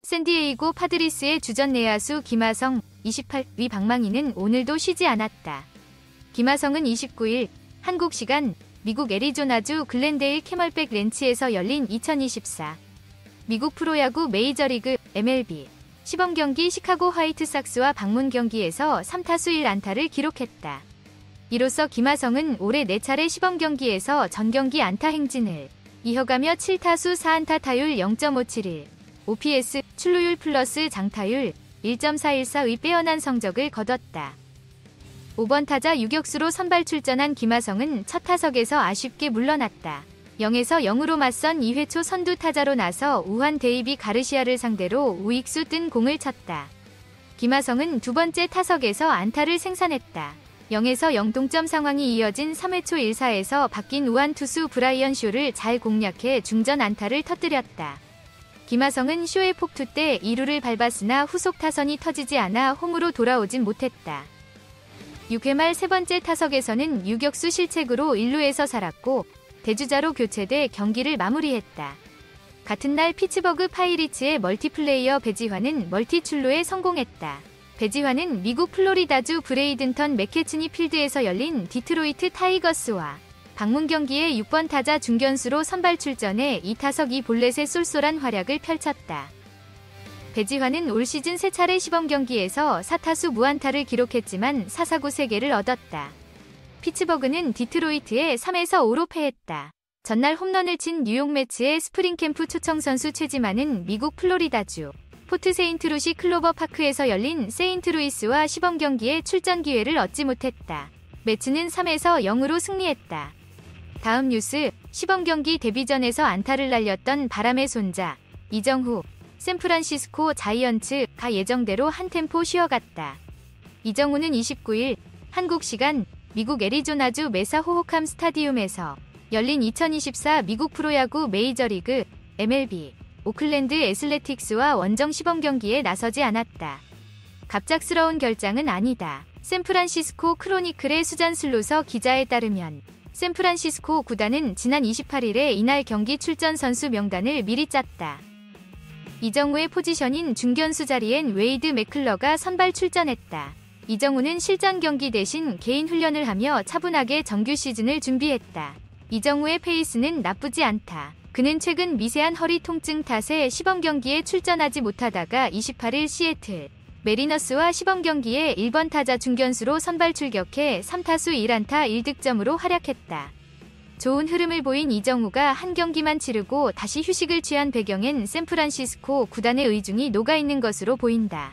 샌디에이고 파드리스의 주전 내야수 김하성 28위 방망이는 오늘도 쉬지 않았다. 김하성은 29일 한국 시간 미국 애리조나주 글렌데일 캐멀백 랜치에서 열린 2024 미국 프로야구 메이저리그 MLB 시범경기 시카고 화이트삭스와 방문 경기에서 3타수 1안타를 기록했다. 이로써 김하성은 올해 4차례 시범경기에서 전경기 안타 행진을 이어가며 7타수 4안타 타율 0.571, OPS, 출루율 플러스 장타율 1.414의 빼어난 성적을 거뒀다. 5번 타자 유격수로 선발 출전한 김하성은 첫 타석에서 아쉽게 물러났다. 0에서 0으로 맞선 2회 초 선두 타자로 나서 우한 데이비 가르시아를 상대로 우익수 뜬 공을 쳤다. 김하성은 두 번째 타석에서 안타를 생산했다. 0에서 0 동점 상황이 이어진 3회 초 1사에서 바뀐 우한 투수 브라이언 쇼를 잘 공략해 중전 안타를 터뜨렸다. 김하성은 쇼의 폭투 때 2루를 밟았으나 후속 타선이 터지지 않아 홈으로 돌아오진 못했다. 6회 말 세 번째 타석에서는 유격수 실책으로 1루에서 살았고 대주자로 교체돼 경기를 마무리했다. 같은 날 피츠버그 파이리츠의 멀티플레이어 배지환은 멀티 출루에 성공했다. 배지환은 미국 플로리다주 브레이든턴 맥케츠니 필드에서 열린 디트로이트 타이거스와 방문 경기에 6번 타자 중견수로 선발 출전해 2타석 2볼넷의 쏠쏠한 활약을 펼쳤다. 배지환은 올 시즌 3차례 시범 경기에서 4타수 무안타를 기록했지만 4사구 3개를 얻었다. 피츠버그는 디트로이트에 3에서 5로 패했다. 전날 홈런을 친 뉴욕 매츠의 스프링 캠프 초청 선수 최지만은 미국 플로리다주 포트 세인트루시 클로버 파크에서 열린 세인트루이스와 시범 경기에 출전 기회를 얻지 못했다. 매츠는 3에서 0으로 승리했다. 다음 뉴스, 시범 경기 데뷔전에서 안타를 날렸던 바람의 손자 이정후, 샌프란시스코 자이언츠가 예정대로 한 템포 쉬어갔다. 이정후는 29일 한국 시간 미국 애리조나주 메사 호호캄 스타디움에서 열린 2024 미국 프로야구 메이저리그 MLB 오클랜드 애슬레틱스와 원정 시범 경기에 나서지 않았다. 갑작스러운 결장은 아니다. 샌프란시스코 크로니클의 수잔 슬로서 기자에 따르면 샌프란시스코 구단은 지난 28일에 이날 경기 출전 선수 명단을 미리 짰다. 이정후의 포지션인 중견수 자리엔 웨이드 맥클러가 선발 출전했다. 이정후는 실전 경기 대신 개인 훈련을 하며 차분하게 정규 시즌을 준비했다. 이정후의 페이스는 나쁘지 않다. 그는 최근 미세한 허리 통증 탓에 시범 경기에 출전하지 못하다가 28일 시애틀 메리너스와 시범 경기에 1번 타자 중견수로 선발 출격해 3타수 1안타 1득점으로 활약했다. 좋은 흐름을 보인 이정후가 한 경기만 치르고 다시 휴식을 취한 배경엔 샌프란시스코 구단의 의중이 녹아있는 것으로 보인다.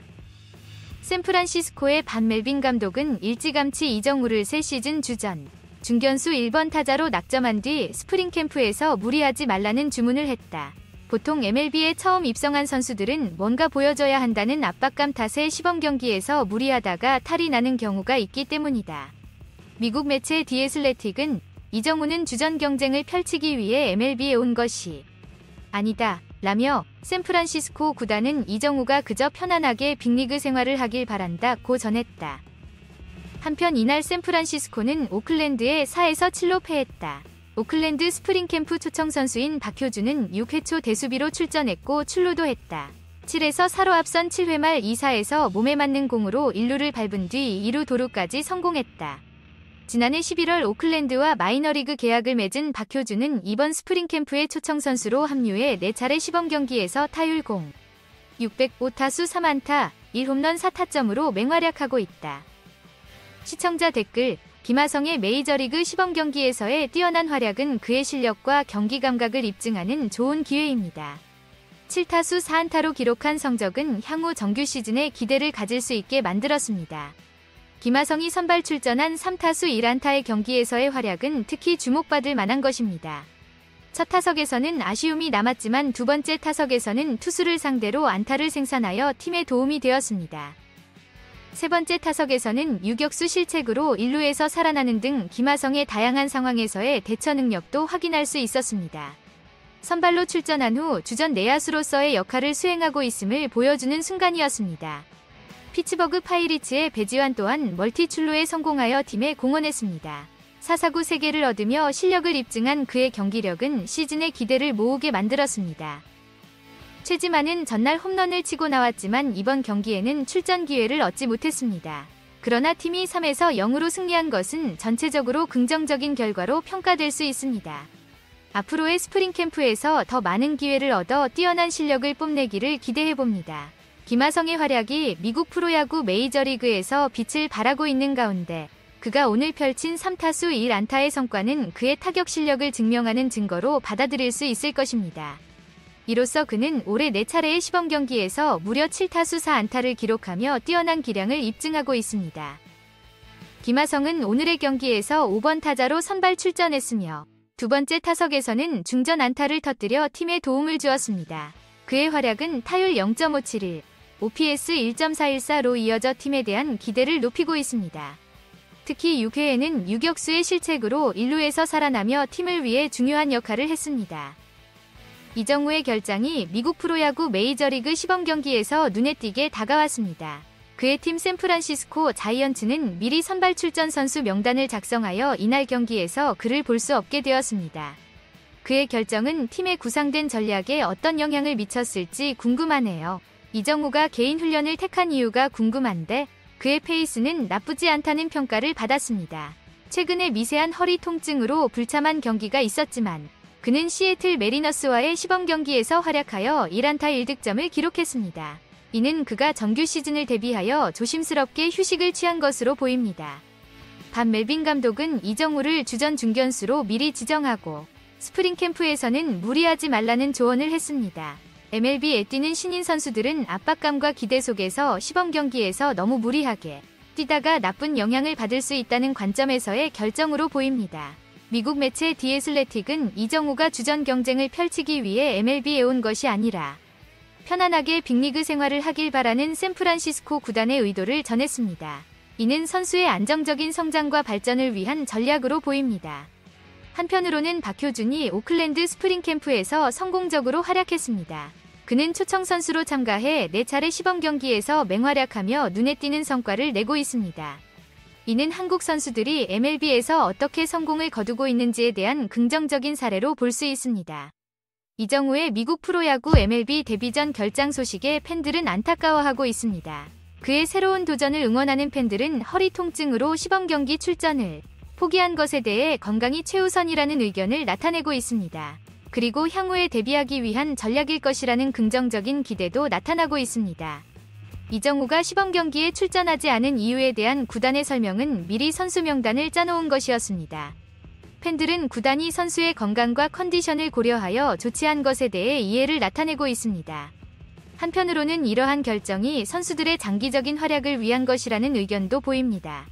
샌프란시스코의 반 멜빈 감독은 일찌감치 이정후를 새 시즌 주전 중견수 1번 타자로 낙점한 뒤 스프링 캠프에서 무리하지 말라는 주문을 했다. 보통 MLB에 처음 입성한 선수들은 뭔가 보여줘야 한다는 압박감 탓에 시범 경기에서 무리하다가 탈이 나는 경우가 있기 때문이다. 미국 매체 디 애슬레틱은 이정후는 주전 경쟁을 펼치기 위해 MLB에 온 것이 아니다 라며 샌프란시스코 구단은 이정후가 그저 편안하게 빅리그 생활을 하길 바란다고 전했다. 한편 이날 샌프란시스코는 오클랜드에 4에서 7로 패했다. 오클랜드 스프링 캠프 초청 선수인 박효준은 6회 초 대수비로 출전했고 출루도 했다. 7에서 4로 앞선 7회 말 2사에서 몸에 맞는 공으로 1루를 밟은 뒤 2루 도루까지 성공했다. 지난해 11월 오클랜드와 마이너리그 계약을 맺은 박효준은 이번 스프링 캠프에 초청 선수로 합류해 4차례 시범 경기에서 타율 605타수 3안타 1홈런 4타점으로 맹활약하고 있다. 시청자 댓글 김하성의 메이저리그 시범 경기에서의 뛰어난 활약은 그의 실력과 경기 감각을 입증하는 좋은 기회입니다. 7타수 4안타로 기록한 성적은 향후 정규 시즌에 기대를 가질 수 있게 만들었습니다. 김하성이 선발 출전한 3타수 1안타의 경기에서의 활약은 특히 주목받을 만한 것입니다. 첫 타석에서는 아쉬움이 남았지만 두 번째 타석에서는 투수를 상대로 안타를 생산하여 팀에 도움이 되었습니다. 세 번째 타석에서는 유격수 실책으로 1루에서 살아나는 등 김하성의 다양한 상황에서의 대처 능력도 확인할 수 있었습니다. 선발로 출전한 후 주전 내야수로서의 역할을 수행하고 있음을 보여주는 순간이었습니다. 피츠버그 파이리츠의 배지환 또한 멀티 출루에 성공하여 팀에 공헌했습니다. 4사구 3개를 얻으며 실력을 입증한 그의 경기력은 시즌의 기대를 모으게 만들었습니다. 최지만은 전날 홈런을 치고 나왔지만 이번 경기에는 출전 기회를 얻지 못했습니다. 그러나 팀이 3에서 0으로 승리한 것은 전체적으로 긍정적인 결과로 평가될 수 있습니다. 앞으로의 스프링 캠프에서 더 많은 기회를 얻어 뛰어난 실력을 뽐내기를 기대해봅니다. 김하성의 활약이 미국 프로야구 메이저리그에서 빛을 발하고 있는 가운데 그가 오늘 펼친 3타수 1안타의 성과는 그의 타격 실력을 증명하는 증거로 받아들일 수 있을 것입니다. 이로써 그는 올해 4차례의 시범경기에서 무려 7타수 4안타를 기록하며 뛰어난 기량을 입증하고 있습니다. 김하성은 오늘의 경기에서 5번 타자로 선발 출전했으며 두 번째 타석에서는 중전 안타를 터뜨려 팀에 도움을 주었습니다. 그의 활약은 타율 0.571, OPS 1.414로 이어져 팀에 대한 기대를 높이고 있습니다. 특히 6회에는 유격수의 실책으로 1루에서 살아나며 팀을 위해 중요한 역할을 했습니다. 이정우의 결장이 미국 프로야구 메이저리그 시범경기에서 눈에 띄게 다가왔습니다. 그의 팀 샌프란시스코 자이언츠는 미리 선발 출전 선수 명단을 작성하여 이날 경기에서 그를 볼 수 없게 되었습니다. 그의 결정은 팀의 구상된 전략에 어떤 영향을 미쳤을지 궁금하네요. 이정우가 개인 훈련을 택한 이유가 궁금한데 그의 페이스는 나쁘지 않다는 평가를 받았습니다. 최근에 미세한 허리 통증으로 불참한 경기가 있었지만 그는 시애틀 메리너스와의 시범 경기에서 활약하여 1안타 1득점을 기록했습니다. 이는 그가 정규 시즌을 대비하여 조심스럽게 휴식을 취한 것으로 보입니다. 반 멜빈 감독은 이정우를 주전 중견수로 미리 지정하고 스프링 캠프에서는 무리하지 말라는 조언을 했습니다. MLB에 뛰는 신인 선수들은 압박감과 기대 속에서 시범 경기에서 너무 무리하게 뛰다가 나쁜 영향을 받을 수 있다는 관점에서의 결정으로 보입니다. 미국 매체 디 애슬레틱은 이정우가 주전 경쟁을 펼치기 위해 MLB에 온 것이 아니라 편안하게 빅리그 생활을 하길 바라는 샌프란시스코 구단의 의도를 전했습니다. 이는 선수의 안정적인 성장과 발전을 위한 전략으로 보입니다. 한편으로는 박효준이 오클랜드 스프링 캠프에서 성공적으로 활약했습니다. 그는 초청 선수로 참가해 4차례 시범 경기에서 맹활약하며 눈에 띄는 성과를 내고 있습니다. 이는 한국 선수들이 MLB에서 어떻게 성공을 거두고 있는지에 대한 긍정적인 사례로 볼 수 있습니다. 이정우의 미국 프로야구 MLB 데뷔 전 결장 소식에 팬들은 안타까워하고 있습니다. 그의 새로운 도전을 응원하는 팬들은 허리 통증으로 시범 경기 출전을 포기한 것에 대해 건강이 최우선이라는 의견을 나타내고 있습니다. 그리고 향후에 데뷔하기 위한 전략일 것이라는 긍정적인 기대도 나타나고 있습니다. 이정우가 시범 경기에 출전하지 않은 이유에 대한 구단의 설명은 미리 선수 명단을 짜놓은 것이었습니다. 팬들은 구단이 선수의 건강과 컨디션을 고려하여 조치한 것에 대해 이해를 나타내고 있습니다. 한편으로는 이러한 결정이 선수들의 장기적인 활약을 위한 것이라는 의견도 보입니다.